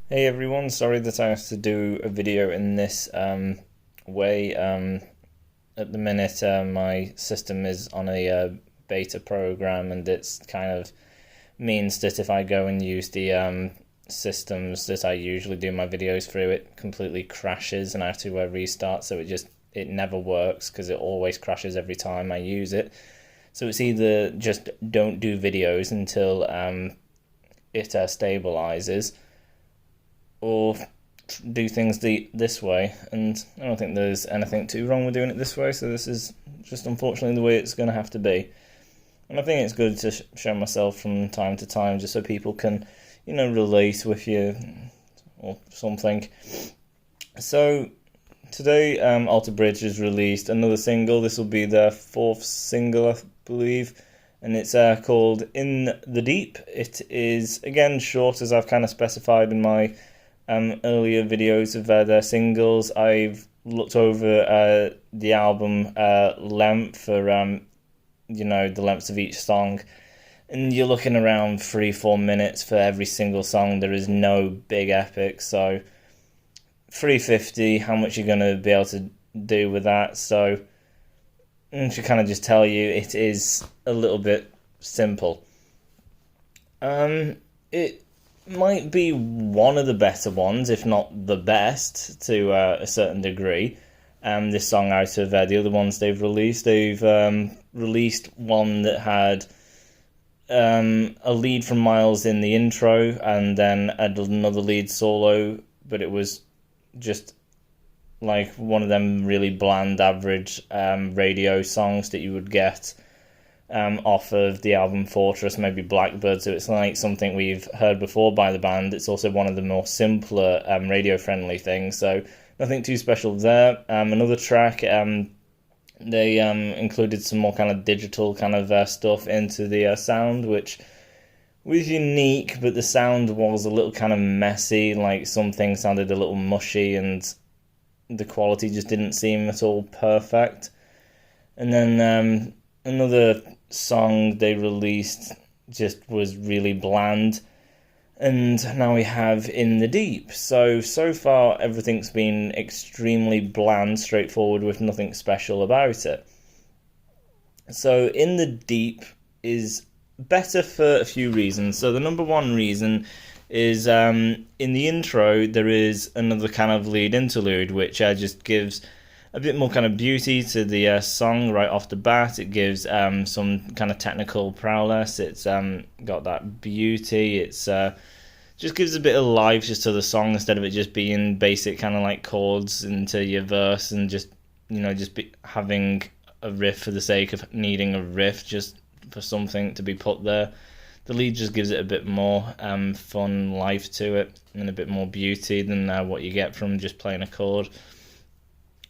Hey everyone, sorry that I have to do a video in this way. At the minute, my system is on a beta program, and it's kind of means that if I go and use the systems that I usually do my videos through, it completely crashes and I have to restart. So it never works because it always crashes every time I use it. So it's either just don't do videos until it stabilizes, or do things this way. And I don't think there's anything too wrong with doing it this way, so this is just unfortunately the way it's going to have to be. And I think it's good to show myself from time to time just so people can, relate with you or something. So today, Alter Bridge has released another single. This will be their fourth single, I believe, and it's called In the Deep. It is, again, short, as I've kind of specified in my earlier videos of their singles. I've looked over the album length for the lengths of each song, and you're looking around 3-4 minutes for every single song. There is no big epic, so 350, how much you're going to be able to do with that. So I should kind of just tell you it is a little bit simple. It might be one of the better ones, if not the best, to a certain degree. This song out of the other ones they've released. They've released one that had a lead from Miles in the intro, and then another lead solo, but it was just like one of them really bland, average radio songs that you would get off of the album Fortress, maybe Blackbird. So it's like something we've heard before by the band. It's also one of the more simpler radio-friendly things, so nothing too special there. Another track, they included some more kind of digital kind of stuff into the sound, which was unique, but the sound was a little kind of messy, like some things sounded a little mushy, and the quality just didn't seem at all perfect. And then another song they released just was really bland. And now we have In the Deep. So far everything's been extremely bland, straightforward, with nothing special about it. So In the Deep is better for a few reasons. So the number one reason is in the intro there is another kind of lead interlude, which just gives a bit more kind of beauty to the song right off the bat. It gives some kind of technical prowess. It's got that beauty. It's just gives a bit of life just to the song, instead of it just being basic kind of like chords into your verse and just having a riff for the sake of needing a riff, just for something to be put there. The lead just gives it a bit more fun life to it, and a bit more beauty than what you get from just playing a chord.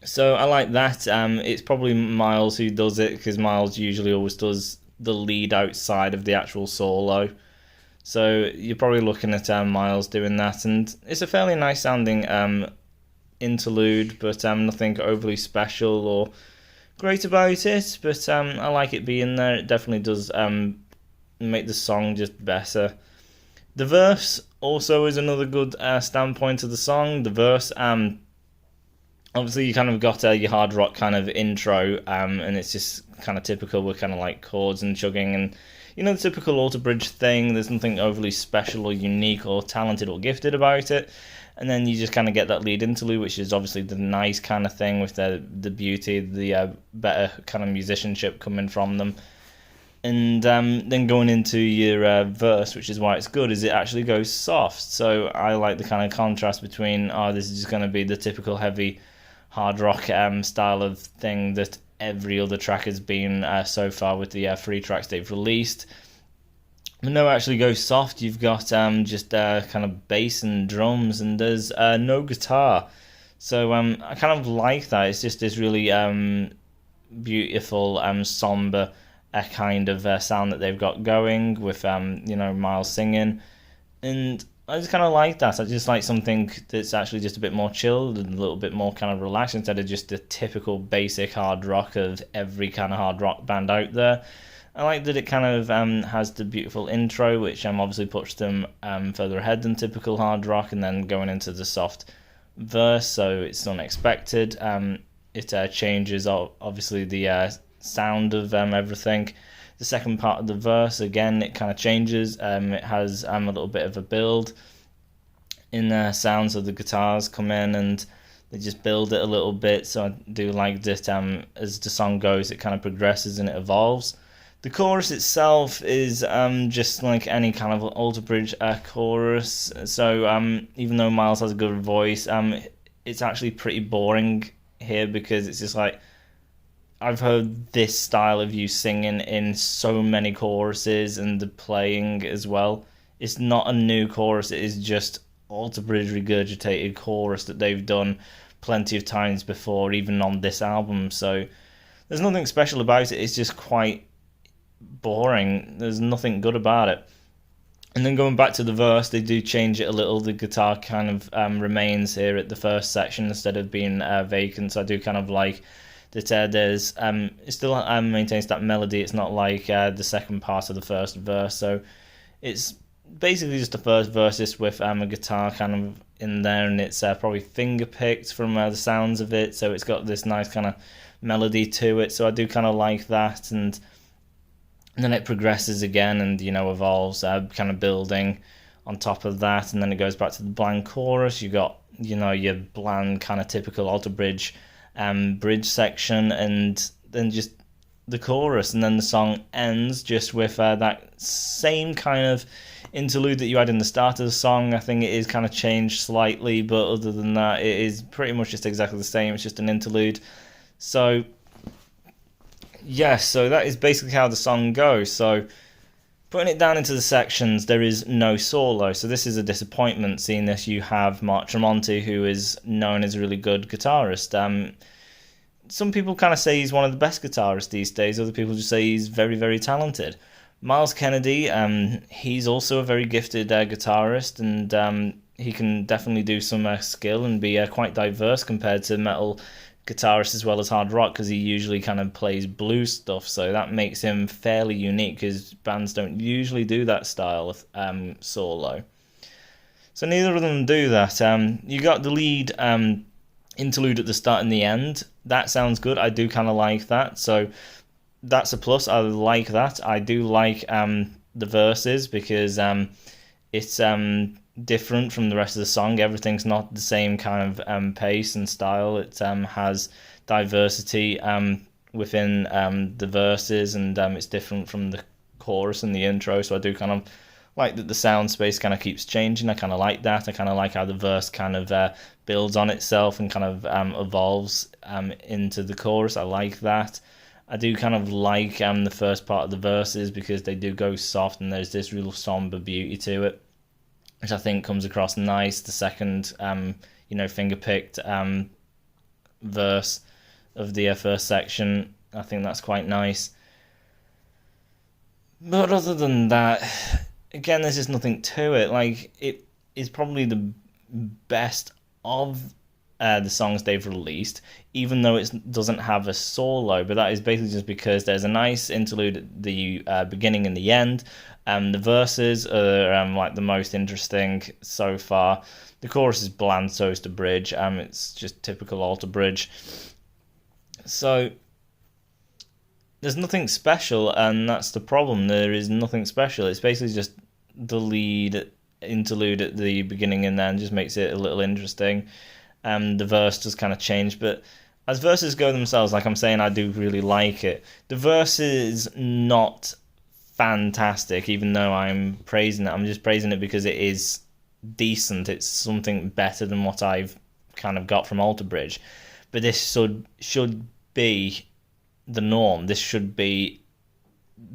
So I like that. It's probably Miles who does it, because Miles usually always does the lead outside of the actual solo. So you're probably looking at Miles doing that, and it's a fairly nice sounding interlude, but nothing overly special or great about it. But I like it being there. It definitely does make the song just better. The verse also is another good standpoint of the song. The verse, obviously you kind of got your hard rock kind of intro, and it's just kind of typical with kind of like chords and chugging and the typical Alter Bridge thing. There's nothing overly special or unique or talented or gifted about it. And then you just kind of get that lead interlude, which is obviously the nice kind of thing with the beauty, the better kind of musicianship coming from them. And then going into your verse, which is why it's good, is it actually goes soft. So I like the kind of contrast between, this is just going to be the typical heavy hard rock style of thing that every other track has been so far with the 3 tracks they've released. But no, actually goes soft. You've got just kind of bass and drums, and there's no guitar. So I kind of like that. It's just this really beautiful, somber kind of sound that they've got going with Miles singing, and I just kind of like that. I just like something that's actually just a bit more chilled and a little bit more kind of relaxed, instead of just the typical basic hard rock of every kind of hard rock band out there. I like that it kind of has the beautiful intro, which obviously puts them further ahead than typical hard rock, and then going into the soft verse, so it's unexpected. It changes obviously the sound of everything. The second part of the verse, again, it kind of changes. It has a little bit of a build in the sounds of the guitars come in, and they just build it a little bit. So I do like that as the song goes, it kind of progresses and it evolves. The chorus itself is just like any kind of Alter Bridge chorus. So even though Miles has a good voice, it's actually pretty boring here, because it's just like, I've heard this style of you singing in so many choruses, and the playing as well. It's not a new chorus, it is just Alter Bridge regurgitated chorus that they've done plenty of times before, even on this album. So there's nothing special about it, it's just quite boring. There's nothing good about it. And then going back to the verse, they do change it a little. The guitar kind of remains here at the first section instead of being vacant. So I do kind of like that there's it still maintains that melody. It's not like the second part of the first verse. So it's basically just the first verse just with a guitar kind of in there, and it's probably finger picked from the sounds of it. So it's got this nice kind of melody to it. So I do kind of like that. And then it progresses again and, evolves, kind of building on top of that. And then it goes back to the bland chorus. You got, your bland kind of typical Alter Bridge bridge section, and then just the chorus. And then the song ends just with that same kind of interlude that you had in the start of the song. I think it is kind of changed slightly, but other than that, it is pretty much just exactly the same. It's just an interlude. So yes, so that is basically how the song goes. So putting it down into the sections, there is no solo. So this is a disappointment, seeing this you have Mark Tremonti, who is known as a really good guitarist. Some people kind of say he's one of the best guitarists these days. Other people just say he's very, very talented. Miles Kennedy, he's also a very gifted guitarist, and he can definitely do some skill and be quite diverse compared to metal guitarist as well as hard rock, because he usually kind of plays blues stuff, so that makes him fairly unique, because bands don't usually do that style of solo. So neither of them do that. You got the lead interlude at the start and the end. That sounds good. I do kind of like that, so that's a plus. I like that. I do like the verses, because it's different from the rest of the song. Everything's not the same kind of pace and style. It has diversity within the verses, and it's different from the chorus and the intro. So I do kind of like that the sound space kind of keeps changing. I kind of like that. I kind of like how the verse kind of builds on itself and kind of evolves into the chorus. I like that. I do kind of like the first part of the verses, because they do go soft and there's this real somber beauty to it, which I think comes across nice. The second, finger-picked verse of the first section, I think that's quite nice. But other than that, again, there's just nothing to it. Like, it is probably the best of the songs they've released, even though it doesn't have a solo. But that is basically just because there's a nice interlude at the beginning and the end. The verses are like the most interesting so far. The chorus is bland, so is the bridge. It's just typical Alter Bridge. So there's nothing special, and that's the problem. There is nothing special. It's basically just the lead interlude at the beginning and then just makes it a little interesting. The verse does kind of change, but as verses go themselves, like I'm saying, I do really like it. The verse is not fantastic, even though I'm praising it. I'm just praising it because it is decent. It's something better than what I've kind of got from Alter Bridge. But this should be the norm. This should be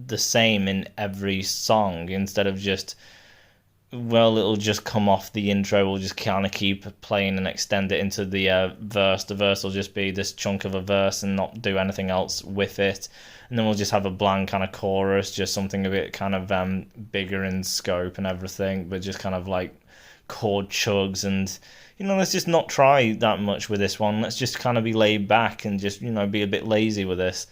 the same in every song, instead of just, well, it'll just come off the intro, we'll just kind of keep playing and extend it into the verse. The verse will just be this chunk of a verse and not do anything else with it. And then we'll just have a bland kind of chorus, just something a bit kind of bigger in scope and everything, but just kind of like chord chugs. And, let's just not try that much with this one. Let's just kind of be laid back and just, be a bit lazy with this.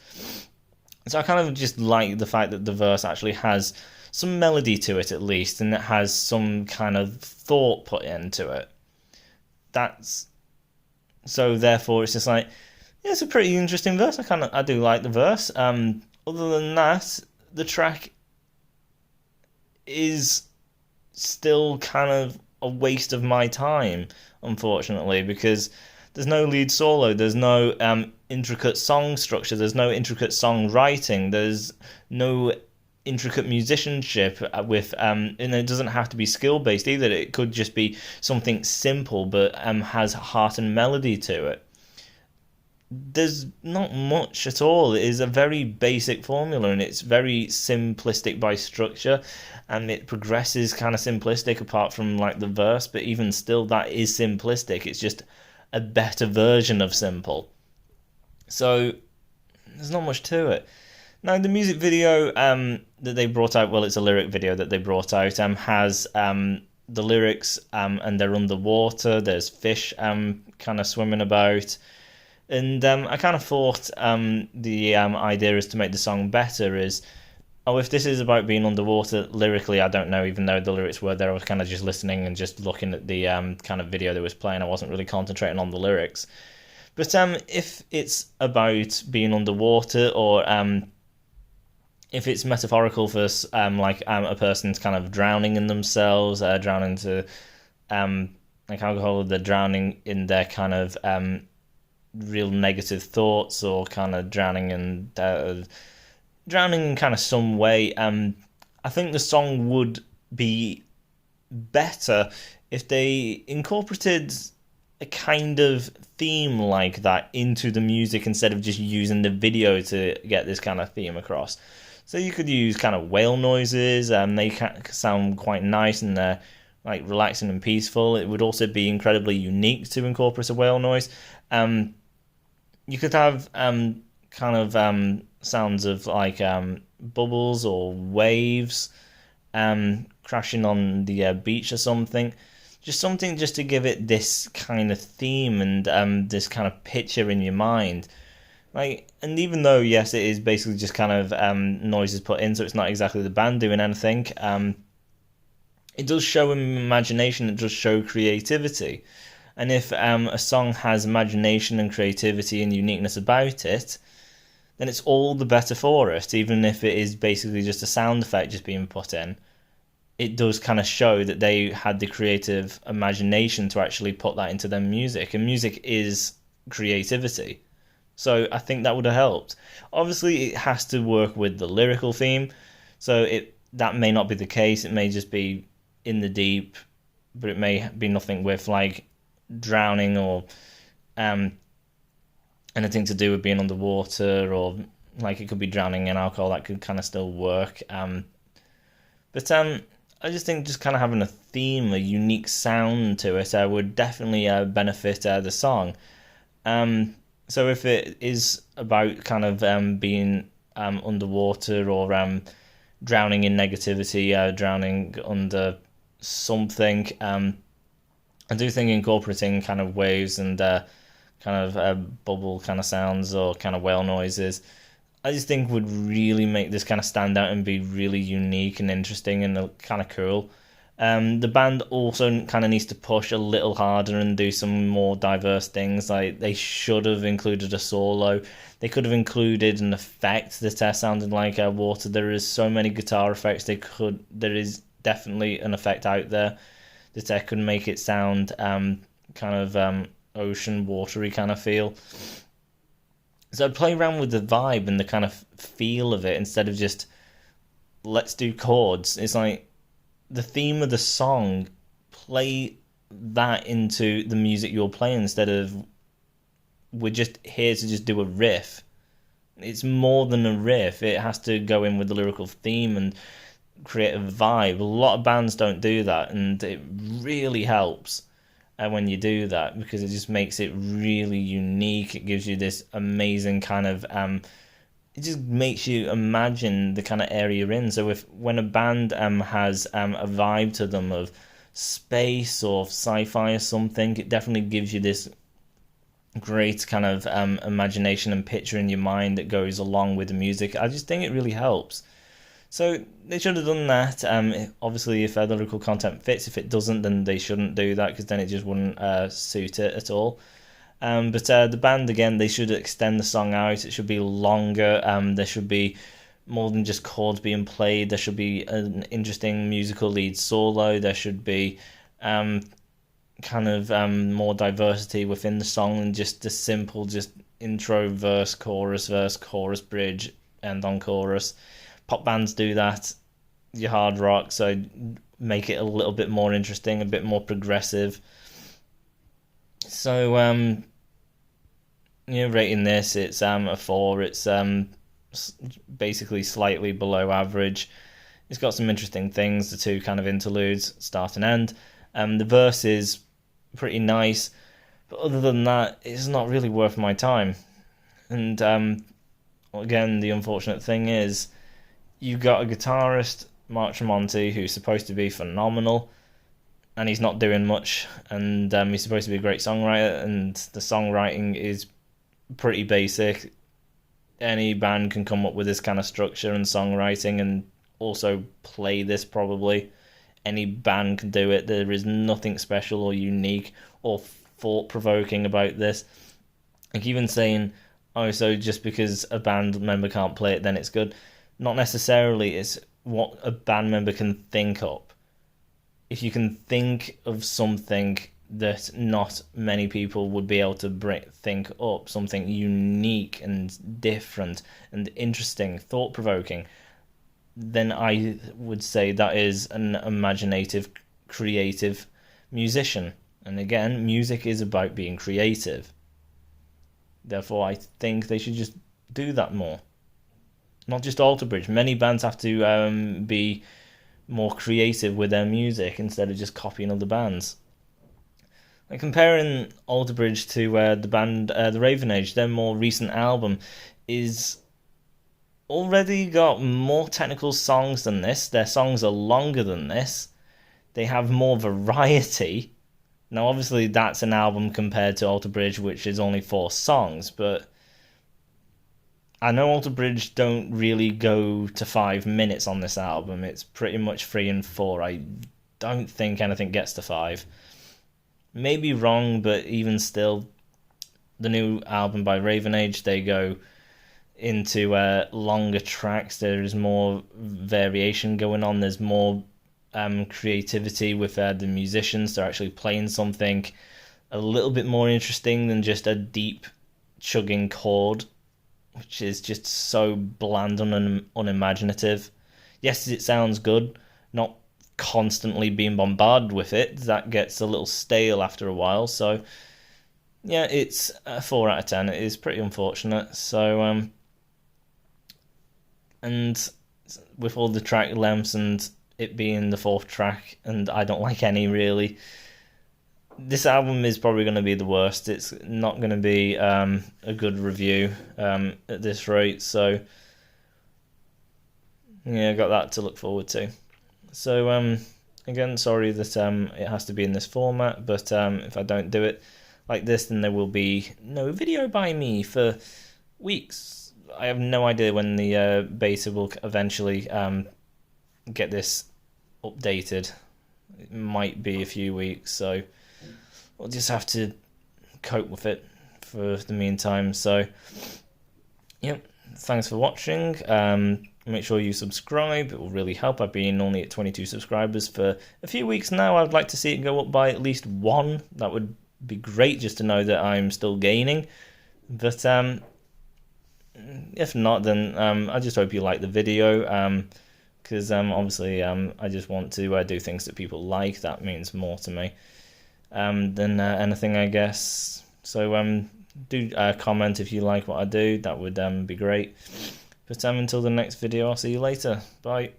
So I kind of just like the fact that the verse actually has some melody to it at least, and it has some kind of thought put into it. That's so therefore it's just like, yeah, it's a pretty interesting verse. I do like the verse. Other than that, the track is still kind of a waste of my time, unfortunately, because there's no lead solo, there's no intricate song structure, there's no intricate songwriting, there's no intricate musicianship with and it doesn't have to be skill based either. It could just be something simple but has heart and melody to it. There's not much at all. It is a very basic formula and it's very simplistic by structure, and it progresses kind of simplistic apart from like the verse, but even still that is simplistic. It's just a better version of simple. So there's not much to it. Now the music video that they brought out, well, it's a lyric video that they brought out, has the lyrics and they're underwater. There's fish kind of swimming about. And I kind of thought the idea is to make the song better is, oh, if this is about being underwater, lyrically, I don't know, even though the lyrics were there, I was kind of just listening and just looking at the kind of video that was playing. I wasn't really concentrating on the lyrics. But if it's about being underwater, or if it's metaphorical for like a person's kind of drowning in themselves, drowning to like alcohol, they're drowning in their kind of real negative thoughts, or kind of drowning in kind of some way. I think the song would be better if they incorporated a kind of theme like that into the music instead of just using the video to get this kind of theme across. So you could use kind of whale noises, they sound quite nice and they're like relaxing and peaceful. It would also be incredibly unique to incorporate a whale noise. You could have kind of sounds of like bubbles or waves crashing on the beach or something. Just something just to give it this kind of theme and this kind of picture in your mind. Like, and even though, yes, it is basically just kind of noises put in, so it's not exactly the band doing anything, it does show imagination, it does show creativity. And if a song has imagination and creativity and uniqueness about it, then it's all the better for it, even if it is basically just a sound effect just being put in. It does kind of show that they had the creative imagination to actually put that into their music, and music is creativity. So I think that would have helped. Obviously, it has to work with the lyrical theme, so that may not be the case. It may just be in the deep, but it may be nothing with like drowning or anything to do with being underwater, or like it could be drowning in alcohol. That could kind of still work. But I just think just kind of having a theme, a unique sound to it, would definitely benefit the song. So if it is about kind of being underwater, or drowning in negativity, drowning under something, I do think incorporating kind of waves and kind of bubble kind of sounds or kind of whale noises, I just think would really make this kind of stand out and be really unique and interesting and kind of cool. The band also kind of needs to push a little harder and do some more diverse things. Like, they should have included a solo. They could have included an effect that sounded like water. There is so many guitar effects. There is definitely an effect out there that could make it sound kind of ocean watery kind of feel. So I'd play around with the vibe and the kind of feel of it instead of just let's do chords. It's like the theme of the song, play that into the music you're playing instead of we're just here to just do a riff. It's more than a riff. It has to go in with the lyrical theme and create a vibe. A lot of bands don't do that, and it really helps when you do that, because it just makes it really unique. It gives you this amazing kind of it just makes you imagine the kind of area you're in. So when a band has a vibe to them of space or sci-fi or something, it definitely gives you this great kind of imagination and picture in your mind that goes along with the music. I just think it really helps. So they should have done that. Obviously, if the lyrical content fits, if it doesn't, then they shouldn't do that, because then it just wouldn't suit it at all. But the band, again, they should extend the song out. It should be longer. There should be more than just chords being played. There should be an interesting musical lead solo. There should be kind of more diversity within the song than just the simple just intro, verse, chorus, bridge, end on chorus. Pop bands do that. Your hard rock, so make it a little bit more interesting, a bit more progressive. So rating this, it's a 4. It's basically slightly below average. It's got some interesting things, the two kind of interludes, start and end. The verse is pretty nice, but other than that, it's not really worth my time. And again, the unfortunate thing is, you've got a guitarist, Mark Tremonti, who's supposed to be phenomenal, and he's not doing much. And he's supposed to be a great songwriter, and the songwriting is pretty basic. Any band can come up with this kind of structure and songwriting, and also play this probably. Any band can do it. There is nothing special or unique or thought-provoking about this. Like, even saying, oh, so just because a band member can't play it, then it's good. Not necessarily. It's what a band member can think up. If you can think of something that not many people would be able to think up, something unique and different and interesting, thought-provoking, then I would say that is an imaginative, creative musician. And again, music is about being creative. Therefore, I think they should just do that more. Not just Alter Bridge. Many bands have to be more creative with their music instead of just copying other bands. Like, comparing Alter Bridge to the band The Raven Age, their more recent album is already got more technical songs than this. Their songs are longer than this. They have more variety. Now, obviously, that's an album compared to Alter Bridge, which is only 4 songs, but I know Alter Bridge don't really go to 5 minutes on this album. It's pretty much 3 and 4. I don't think anything gets to 5. Maybe wrong, but even still, the new album by Raven Age, they go into longer tracks. There is more variation going on. There's more creativity with the musicians. They're actually playing something a little bit more interesting than just a deep chugging chord, which is just so bland and unimaginative. Yes, it sounds good, not constantly being bombarded with it. That gets a little stale after a while. So yeah, it's a 4 out of 10. It is pretty unfortunate. So and with all the track lengths and it being the 4th track, and I don't like any really, this album is probably going to be the worst. It's not going to be a good review at this rate. So yeah, I got that to look forward to. So again, sorry that it has to be in this format, but if I don't do it like this, then there will be no video by me for weeks. I have no idea when the beta will eventually get this updated. It might be a few weeks, so we'll just have to cope with it for the meantime. So, yep, thanks for watching. Make sure you subscribe. It will really help. I've been only at 22 subscribers for a few weeks now. I'd like to see it go up by at least 1. That would be great, just to know that I'm still gaining. But if not, then I just hope you like the video, because obviously I just want to do things that people like. That means more to me than anything, I guess. So do comment if you like what I do. That would be great. But until the next video, I'll see you later. Bye.